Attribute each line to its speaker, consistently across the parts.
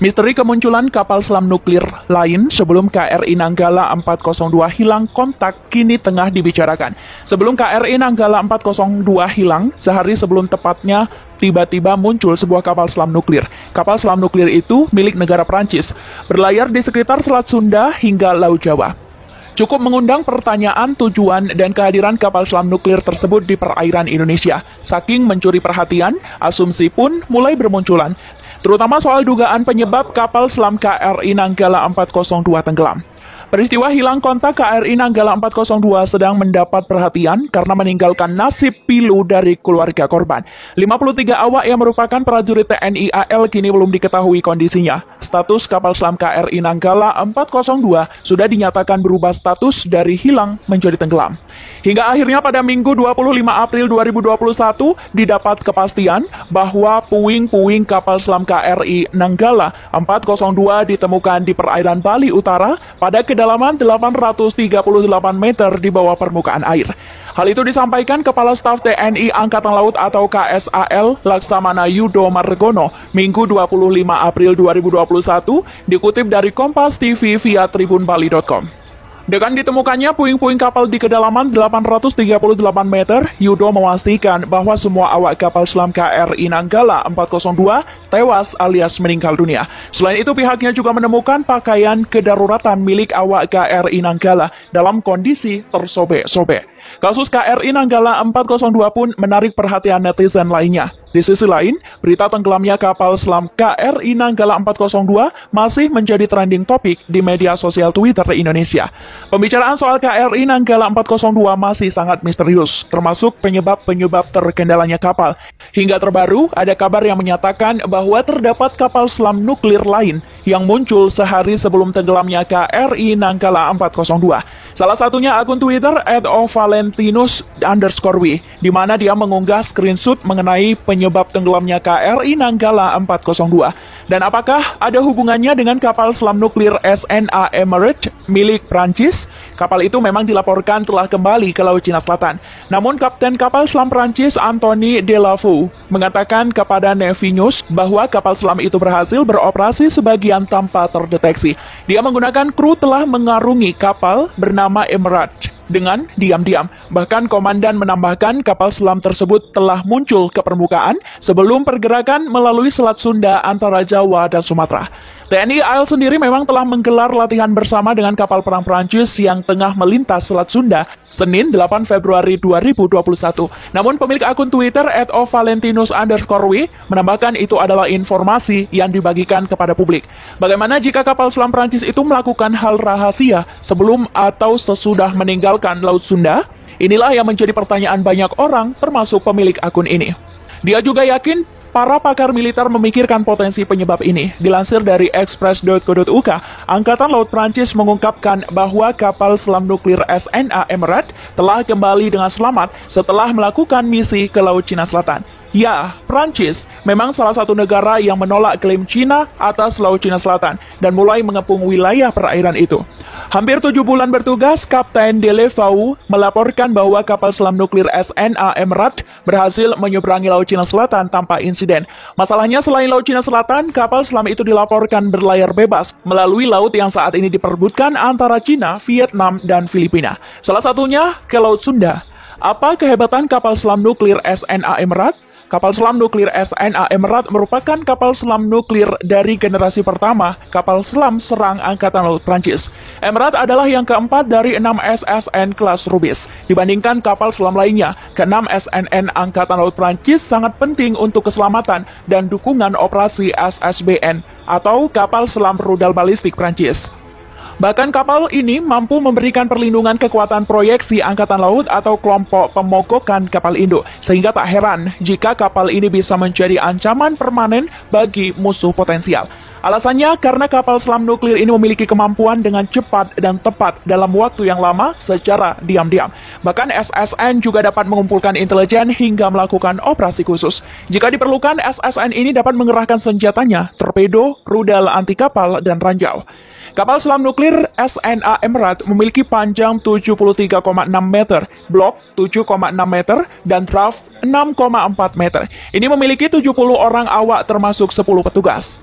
Speaker 1: Misteri kemunculan kapal selam nuklir lain sebelum KRI Nanggala 402 hilang kontak kini tengah dibicarakan. Sebelum KRI Nanggala 402 hilang, sehari sebelum tepatnya tiba-tiba muncul sebuah kapal selam nuklir. Kapal selam nuklir itu milik negara Prancis, berlayar di sekitar Selat Sunda hingga Laut Jawa. Cukup mengundang pertanyaan tujuan dan kehadiran kapal selam nuklir tersebut di perairan Indonesia. Saking mencuri perhatian, asumsi pun mulai bermunculan, terutama soal dugaan penyebab kapal selam KRI Nanggala 402 tenggelam. Peristiwa hilang kontak KRI Nanggala 402 sedang mendapat perhatian karena meninggalkan nasib pilu dari keluarga korban. 53 awak yang merupakan prajurit TNI AL kini belum diketahui kondisinya. Status kapal selam KRI Nanggala 402 sudah dinyatakan berubah status dari hilang menjadi tenggelam. Hingga akhirnya pada Minggu 25 April 2021 didapat kepastian bahwa puing-puing kapal selam KRI Nanggala 402 ditemukan di perairan Bali Utara pada kedalaman 838 meter di bawah permukaan air. Hal itu disampaikan Kepala Staf TNI Angkatan Laut atau KSAL Laksamana Yudo Margono Minggu 25 April 2021 dikutip dari Kompas TV via tribunbali.com. Dengan ditemukannya puing-puing kapal di kedalaman 838 meter, Yudo memastikan bahwa semua awak kapal selam KRI Nanggala 402 tewas alias meninggal dunia. Selain itu, pihaknya juga menemukan pakaian kedaruratan milik awak KRI Nanggala dalam kondisi tersobek-sobek. Kasus KRI Nanggala 402 pun menarik perhatian netizen lainnya. Di sisi lain, berita tenggelamnya kapal selam KRI Nanggala 402 masih menjadi trending topik di media sosial Twitter Indonesia. Pembicaraan soal KRI Nanggala 402 masih sangat misterius, termasuk penyebab-penyebab terkendalanya kapal. Hingga terbaru, ada kabar yang menyatakan bahwa terdapat kapal selam nuklir lain yang muncul sehari sebelum tenggelamnya KRI Nanggala 402. Salah satunya akun Twitter @valentinus_w, di mana dia mengunggah screenshot mengenai penyebab tenggelamnya KRI Nanggala 402. Dan apakah ada hubungannya dengan kapal selam nuklir SNA Emerald milik Prancis? Kapal itu memang dilaporkan telah kembali ke Laut Cina Selatan. Namun Kapten kapal selam Prancis Anthony Delafou mengatakan kepada Navy News bahwa kapal selam itu berhasil beroperasi sebagian tanpa terdeteksi. Dia menggunakan kru telah mengarungi kapal bernama Emerald dengan diam-diam. Bahkan komandan menambahkan kapal selam tersebut telah muncul ke permukaan sebelum pergerakan melalui Selat Sunda antara Jawa dan Sumatera. TNI AL sendiri memang telah menggelar latihan bersama dengan kapal perang Prancis yang tengah melintas Selat Sunda Senin 8 Februari 2021. Namun pemilik akun Twitter @valentinus_w menambahkan itu adalah informasi yang dibagikan kepada publik. Bagaimana jika kapal selam Prancis itu melakukan hal rahasia sebelum atau sesudah meninggalkan Laut Sunda? Inilah yang menjadi pertanyaan banyak orang, termasuk pemilik akun ini. Dia juga yakin para pakar militer memikirkan potensi penyebab ini. Dilansir dari express.co.uk, Angkatan Laut Prancis mengungkapkan bahwa kapal selam nuklir SNA Emerald telah kembali dengan selamat setelah melakukan misi ke Laut Cina Selatan. Ya, Prancis memang salah satu negara yang menolak klaim Cina atas Laut Cina Selatan dan mulai mengepung wilayah perairan itu. Hampir 7 bulan bertugas, Kapten Delafou melaporkan bahwa kapal selam nuklir SNA Emerald berhasil menyeberangi Laut Cina Selatan tanpa insiden. Masalahnya, selain Laut Cina Selatan, kapal selam itu dilaporkan berlayar bebas melalui laut yang saat ini diperebutkan antara Cina, Vietnam, dan Filipina. Salah satunya ke Laut Sunda. Apa kehebatan kapal selam nuklir SNA Emerald? Kapal selam nuklir SNA Emerald merupakan kapal selam nuklir dari generasi pertama kapal selam serang Angkatan Laut Prancis. Emerald adalah yang keempat dari 6 SSN kelas Rubis. Dibandingkan kapal selam lainnya, ke-6 SNN Angkatan Laut Prancis sangat penting untuk keselamatan dan dukungan operasi SSBN atau kapal selam rudal balistik Prancis. Bahkan kapal ini mampu memberikan perlindungan kekuatan proyeksi Angkatan Laut atau kelompok pemogokan kapal induk, sehingga tak heran jika kapal ini bisa menjadi ancaman permanen bagi musuh potensial. Alasannya karena kapal selam nuklir ini memiliki kemampuan dengan cepat dan tepat dalam waktu yang lama secara diam-diam. Bahkan SSN juga dapat mengumpulkan intelijen hingga melakukan operasi khusus. Jika diperlukan, SSN ini dapat mengerahkan senjatanya, torpedo, rudal anti kapal, dan ranjau. Kapal selam nuklir SNA Emerald memiliki panjang 73,6 meter, blok 7,6 meter, dan draft 6,4 meter. Ini memiliki 70 orang awak termasuk 10 petugas.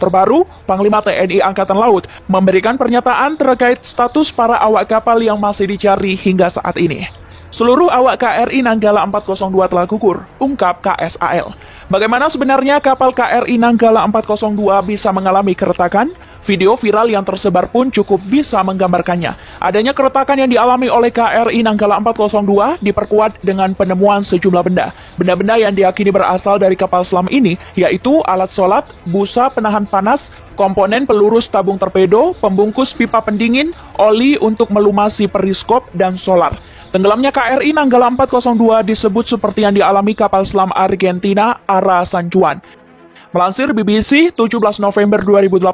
Speaker 1: terbaru, Panglima TNI Angkatan Laut memberikan pernyataan terkait status para awak kapal yang masih dicari hingga saat ini. Seluruh awak KRI Nanggala 402 telah gugur, ungkap KSAL. Bagaimana sebenarnya kapal KRI Nanggala 402 bisa mengalami keretakan? Video viral yang tersebar pun cukup bisa menggambarkannya. Adanya keretakan yang dialami oleh KRI Nanggala 402 diperkuat dengan penemuan sejumlah benda. Benda-benda yang diyakini berasal dari kapal selam ini, yaitu alat sholat, busa penahan panas, komponen peluru tabung torpedo, pembungkus pipa pendingin, oli untuk melumasi periskop, dan solar. Tenggelamnya KRI Nanggala 402 disebut seperti yang dialami kapal selam Argentina Ara San Juan. Melansir BBC, 17 November 2018,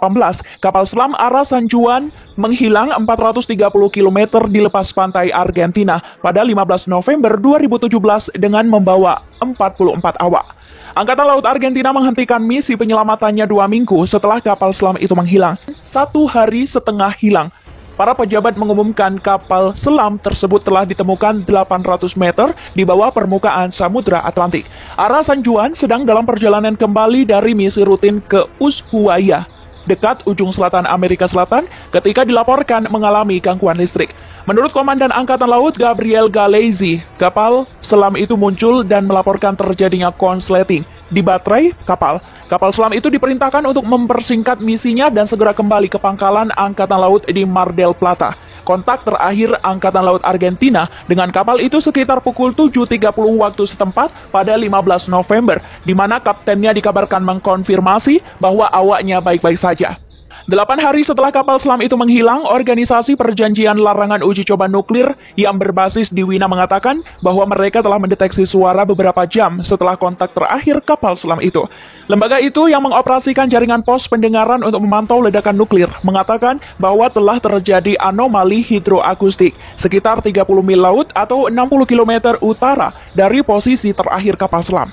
Speaker 1: kapal selam Ara San Juan menghilang 430 km di lepas pantai Argentina pada 15 November 2017 dengan membawa 44 awak. Angkatan Laut Argentina menghentikan misi penyelamatannya 2 minggu setelah kapal selam itu menghilang. 1 hari setengah hilang. Para pejabat mengumumkan kapal selam tersebut telah ditemukan 800 meter di bawah permukaan Samudra Atlantik. Ara San Juan sedang dalam perjalanan kembali dari misi rutin ke Ushuaia, dekat ujung selatan Amerika Selatan, ketika dilaporkan mengalami gangguan listrik. Menurut Komandan Angkatan Laut Gabriel Galeazzi, kapal selam itu muncul dan melaporkan terjadinya konsleting di baterai kapal. Kapal selam itu diperintahkan untuk mempersingkat misinya dan segera kembali ke pangkalan Angkatan Laut di Mar del Plata. Kontak terakhir Angkatan Laut Argentina dengan kapal itu sekitar pukul 7.30 waktu setempat pada 15 November, di mana kaptennya dikabarkan mengkonfirmasi bahwa awaknya baik-baik saja. 8 hari setelah kapal selam itu menghilang, Organisasi Perjanjian Larangan Uji Coba Nuklir yang berbasis di Wina mengatakan bahwa mereka telah mendeteksi suara beberapa jam setelah kontak terakhir kapal selam itu. Lembaga itu yang mengoperasikan jaringan pos pendengaran untuk memantau ledakan nuklir mengatakan bahwa telah terjadi anomali hidroakustik sekitar 30 mil laut atau 60 km utara dari posisi terakhir kapal selam.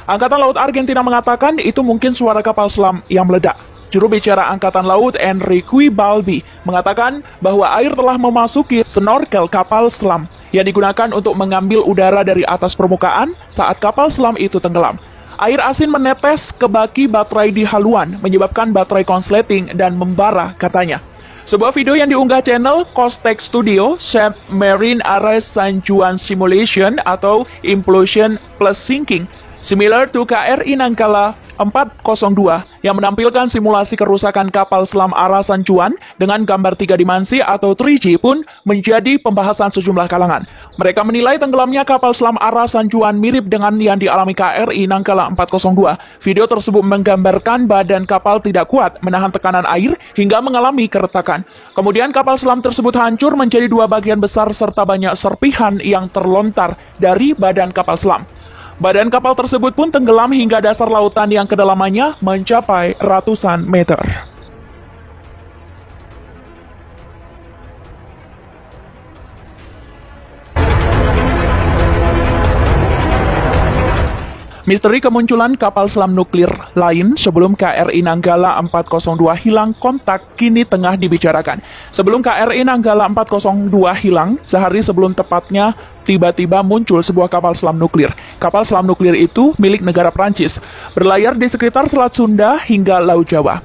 Speaker 1: Angkatan Laut Argentina mengatakan itu mungkin suara kapal selam yang meledak. Juru bicara Angkatan Laut Enrique Balbi mengatakan bahwa air telah memasuki snorkel kapal selam yang digunakan untuk mengambil udara dari atas permukaan saat kapal selam itu tenggelam. Air asin menetes ke baki baterai di haluan, menyebabkan baterai konsleting dan membara, katanya. Sebuah video yang diunggah channel Costec Studio, Submarine Arrest San Juan Simulation atau Implosion plus Sinking, similar to KRI Nanggala 402 yang menampilkan simulasi kerusakan kapal selam Ara San Juan dengan gambar 3 dimensi atau 3G pun menjadi pembahasan sejumlah kalangan. Mereka menilai tenggelamnya kapal selam Ara San Juan mirip dengan yang dialami KRI Nanggala 402. Video tersebut menggambarkan badan kapal tidak kuat menahan tekanan air hingga mengalami keretakan. Kemudian kapal selam tersebut hancur menjadi 2 bagian besar serta banyak serpihan yang terlontar dari badan kapal selam. Badan kapal tersebut pun tenggelam hingga dasar lautan yang kedalamannya mencapai ratusan meter. Misteri kemunculan kapal selam nuklir lain sebelum KRI Nanggala 402 hilang kontak kini tengah dibicarakan. Sebelum KRI Nanggala 402 hilang, sehari sebelum tepatnya tiba-tiba muncul sebuah kapal selam nuklir. Kapal selam nuklir itu milik negara Prancis, berlayar di sekitar Selat Sunda hingga Laut Jawa.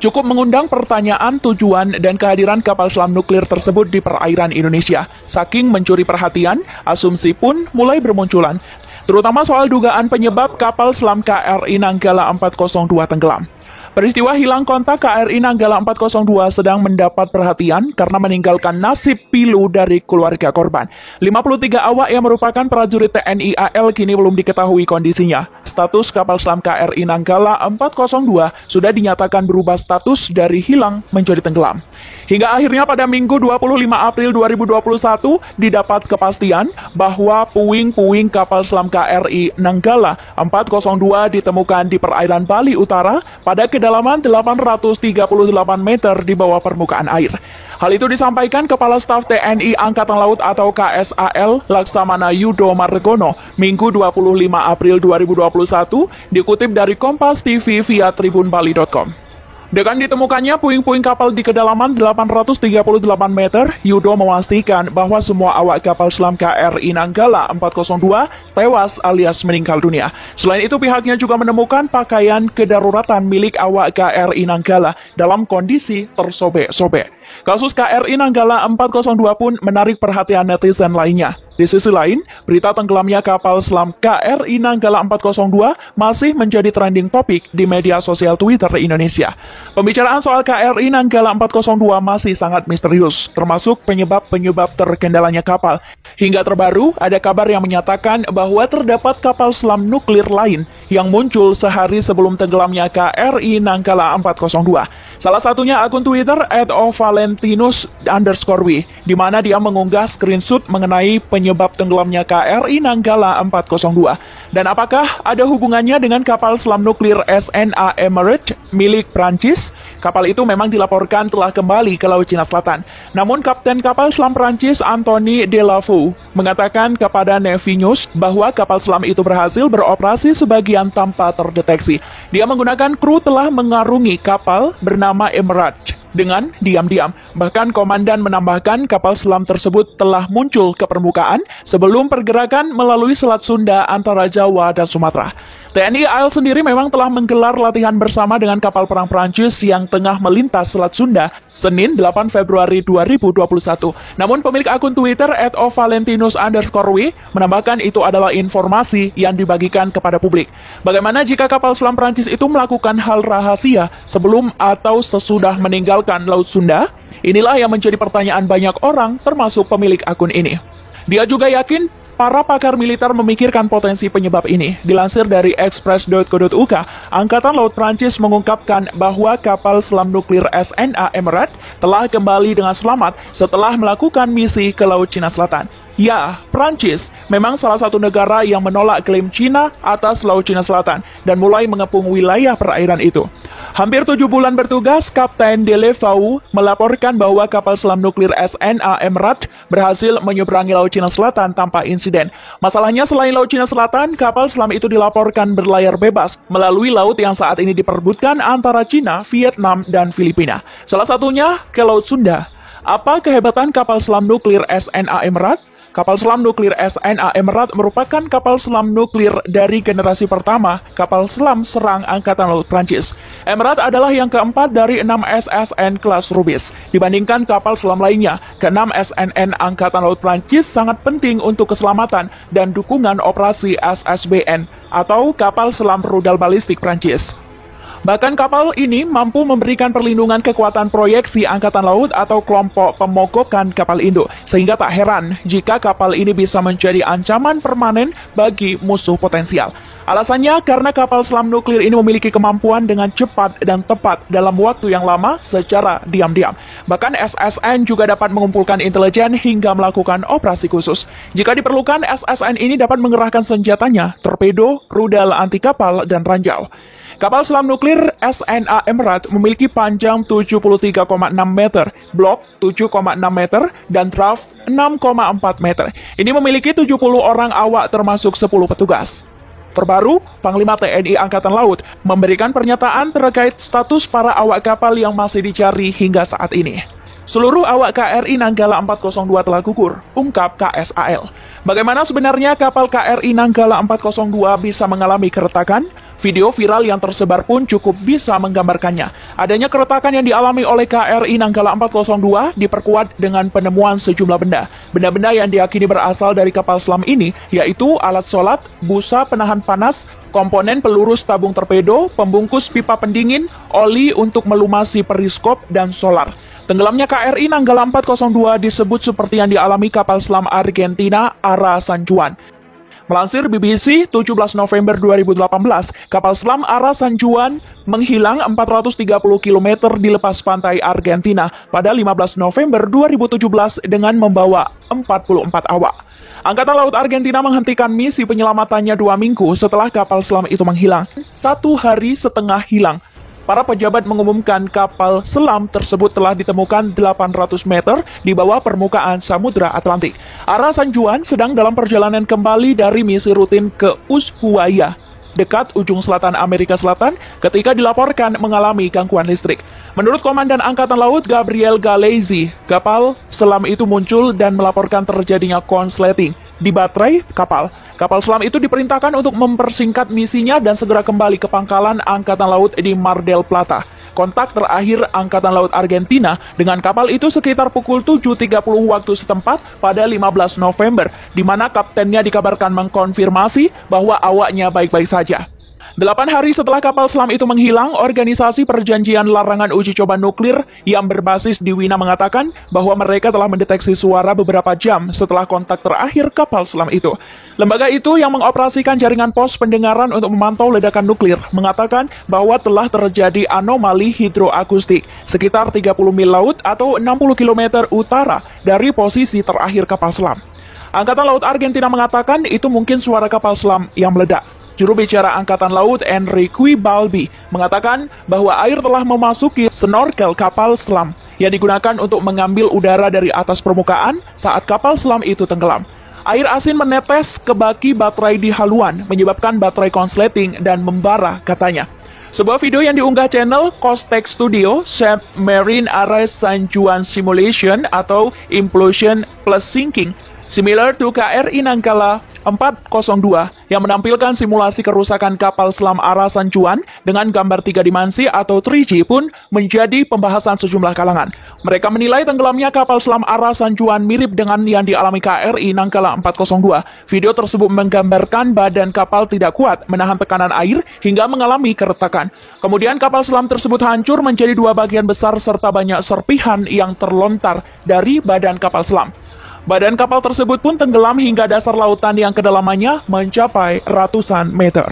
Speaker 1: Cukup mengundang pertanyaan tujuan dan kehadiran kapal selam nuklir tersebut di perairan Indonesia. Saking mencuri perhatian, asumsi pun mulai bermunculan, terutama soal dugaan penyebab kapal selam KRI Nanggala 402 tenggelam. Peristiwa hilang kontak KRI Nanggala 402 sedang mendapat perhatian karena meninggalkan nasib pilu dari keluarga korban. 53 awak yang merupakan prajurit TNI AL kini belum diketahui kondisinya. Status kapal selam KRI Nanggala 402 sudah dinyatakan berubah status dari hilang menjadi tenggelam. Hingga akhirnya pada Minggu 25 April 2021 didapat kepastian bahwa puing-puing kapal selam KRI Nanggala 402 ditemukan di perairan Bali Utara pada kedalaman 838 meter di bawah permukaan air. Hal itu disampaikan Kepala Staf TNI Angkatan Laut atau KSAL Laksamana Yudo Margono Minggu 25 April 2021 dikutip dari Kompas TV via tribunbali.com. Dengan ditemukannya puing-puing kapal di kedalaman 838 meter, Yudo memastikan bahwa semua awak kapal selam KRI Nanggala 402 tewas alias meninggal dunia. Selain itu, pihaknya juga menemukan pakaian kedaruratan milik awak KRI Nanggala dalam kondisi tersobek-sobek. Kasus KRI Nanggala 402 pun menarik perhatian netizen lainnya. Di sisi lain, berita tenggelamnya kapal selam KRI Nanggala 402 masih menjadi trending topik di media sosial Twitter Indonesia. Pembicaraan soal KRI Nanggala 402 masih sangat misterius, termasuk penyebab-penyebab terkendalanya kapal. Hingga terbaru, ada kabar yang menyatakan bahwa terdapat kapal selam nuklir lain yang muncul sehari sebelum tenggelamnya KRI Nanggala 402. Salah satunya akun Twitter @valentinus_w, di mana dia mengunggah screenshot mengenai penyebab tenggelamnya KRI Nanggala 402. Dan apakah ada hubungannya dengan kapal selam nuklir SNA Emerald milik Prancis? Kapal itu memang dilaporkan telah kembali ke Laut Cina Selatan. Namun Kapten kapal selam Prancis Anthony Delafou mengatakan kepada Navy News bahwa kapal selam itu berhasil beroperasi sebagian tanpa terdeteksi. Dia menggunakan kru telah mengarungi kapal bernama Emerald dengan diam-diam. Bahkan komandan menambahkan kapal selam tersebut telah muncul ke permukaan sebelum pergerakan melalui Selat Sunda antara Jawa dan Sumatera. TNI AL sendiri memang telah menggelar latihan bersama dengan kapal perang Prancis yang tengah melintas Selat Sunda Senin 8 Februari 2021. Namun pemilik akun Twitter @valentinus_w menambahkan itu adalah informasi yang dibagikan kepada publik. Bagaimana jika kapal selam Prancis itu melakukan hal rahasia sebelum atau sesudah meninggalkan Laut Sunda? Inilah yang menjadi pertanyaan banyak orang, termasuk pemilik akun ini. Dia juga yakin para pakar militer memikirkan potensi penyebab ini. Dilansir dari express.co.uk, Angkatan Laut Prancis mengungkapkan bahwa kapal selam nuklir SNA Emerald telah kembali dengan selamat setelah melakukan misi ke Laut Cina Selatan. Ya, Prancis memang salah satu negara yang menolak klaim Cina atas Laut Cina Selatan dan mulai mengepung wilayah perairan itu. Hampir 7 bulan bertugas, Kapten Delafou melaporkan bahwa kapal selam nuklir SNA Emerald berhasil menyeberangi Laut Cina Selatan tanpa insiden. Masalahnya, selain Laut Cina Selatan, kapal selam itu dilaporkan berlayar bebas melalui laut yang saat ini diperebutkan antara Cina, Vietnam, dan Filipina. Salah satunya ke Laut Sunda. Apa kehebatan kapal selam nuklir SNA Emerald? Kapal selam nuklir SNA Emerald merupakan kapal selam nuklir dari generasi pertama kapal selam serang Angkatan Laut Prancis. Emerald adalah yang keempat dari 6 SSN kelas Rubis. Dibandingkan kapal selam lainnya, ke-6 SNN Angkatan Laut Prancis sangat penting untuk keselamatan dan dukungan operasi SSBN atau kapal selam rudal balistik Prancis. Bahkan kapal ini mampu memberikan perlindungan kekuatan proyeksi Angkatan Laut atau kelompok pemogokan kapal induk, sehingga tak heran jika kapal ini bisa menjadi ancaman permanen bagi musuh potensial. Alasannya karena kapal selam nuklir ini memiliki kemampuan dengan cepat dan tepat dalam waktu yang lama secara diam-diam. Bahkan SSN juga dapat mengumpulkan intelijen hingga melakukan operasi khusus. Jika diperlukan, SSN ini dapat mengerahkan senjatanya, torpedo, rudal anti kapal, dan ranjau. Kapal selam nuklir SNA Emerald memiliki panjang 73,6 meter, blok 7,6 meter, dan draft 6,4 meter. Ini memiliki 70 orang awak termasuk 10 petugas. Terbaru, Panglima TNI Angkatan Laut memberikan pernyataan terkait status para awak kapal yang masih dicari hingga saat ini. Seluruh awak KRI Nanggala 402 telah gugur, ungkap KSAL. Bagaimana sebenarnya kapal KRI Nanggala 402 bisa mengalami keretakan? Video viral yang tersebar pun cukup bisa menggambarkannya. Adanya keretakan yang dialami oleh KRI Nanggala 402 diperkuat dengan penemuan sejumlah benda. Benda-benda yang diyakini berasal dari kapal selam ini, yaitu alat sholat, busa penahan panas, komponen peluru tabung torpedo, pembungkus pipa pendingin, oli untuk melumasi periskop, dan solar. Tenggelamnya KRI Nanggala 402 disebut seperti yang dialami kapal selam Argentina Ara San Juan. Melansir BBC, 17 November 2018, kapal selam Ara San Juan menghilang 430 km di lepas pantai Argentina pada 15 November 2017 dengan membawa 44 awak. Angkatan Laut Argentina menghentikan misi penyelamatannya 2 minggu setelah kapal selam itu menghilang. 1 hari setengah hilang. Para pejabat mengumumkan kapal selam tersebut telah ditemukan 800 meter di bawah permukaan Samudra Atlantik. Ara San Juan sedang dalam perjalanan kembali dari misi rutin ke Ushuaia, dekat ujung selatan Amerika Selatan ketika dilaporkan mengalami gangguan listrik. Menurut Komandan Angkatan Laut Gabriel Galeazzi, kapal selam itu muncul dan melaporkan terjadinya konsleting di baterai kapal. Kapal selam itu diperintahkan untuk mempersingkat misinya dan segera kembali ke pangkalan Angkatan Laut di Mar del Plata. Kontak terakhir Angkatan Laut Argentina dengan kapal itu sekitar pukul 7.30 waktu setempat pada 15 November, di mana kaptennya dikabarkan mengkonfirmasi bahwa awaknya baik-baik saja. 8 hari setelah kapal selam itu menghilang, Organisasi Perjanjian Larangan Uji Coba Nuklir yang berbasis di Wina mengatakan bahwa mereka telah mendeteksi suara beberapa jam setelah kontak terakhir kapal selam itu. Lembaga itu yang mengoperasikan jaringan pos pendengaran untuk memantau ledakan nuklir mengatakan bahwa telah terjadi anomali hidroakustik sekitar 30 mil laut atau 60 km utara dari posisi terakhir kapal selam. Angkatan Laut Argentina mengatakan itu mungkin suara kapal selam yang meledak. Juru bicara Angkatan Laut Enrique Balbi mengatakan bahwa air telah memasuki snorkel kapal selam yang digunakan untuk mengambil udara dari atas permukaan saat kapal selam itu tenggelam. Air asin menetes ke baki baterai di haluan, menyebabkan baterai konsleting dan membara, katanya. Sebuah video yang diunggah channel Costech Studio, Submarine Arrest San Juan Simulation atau Implosion Plus Sinking, similar to KRI Nanggala 402 yang menampilkan simulasi kerusakan kapal selam Ara San Juan dengan gambar 3 dimensi atau 3G pun menjadi pembahasan sejumlah kalangan. Mereka menilai tenggelamnya kapal selam Ara San Juan mirip dengan yang dialami KRI Nanggala 402. Video tersebut menggambarkan badan kapal tidak kuat menahan tekanan air hingga mengalami keretakan. Kemudian kapal selam tersebut hancur menjadi 2 bagian besar serta banyak serpihan yang terlontar dari badan kapal selam. Badan kapal tersebut pun tenggelam hingga dasar lautan yang kedalamannya mencapai ratusan meter.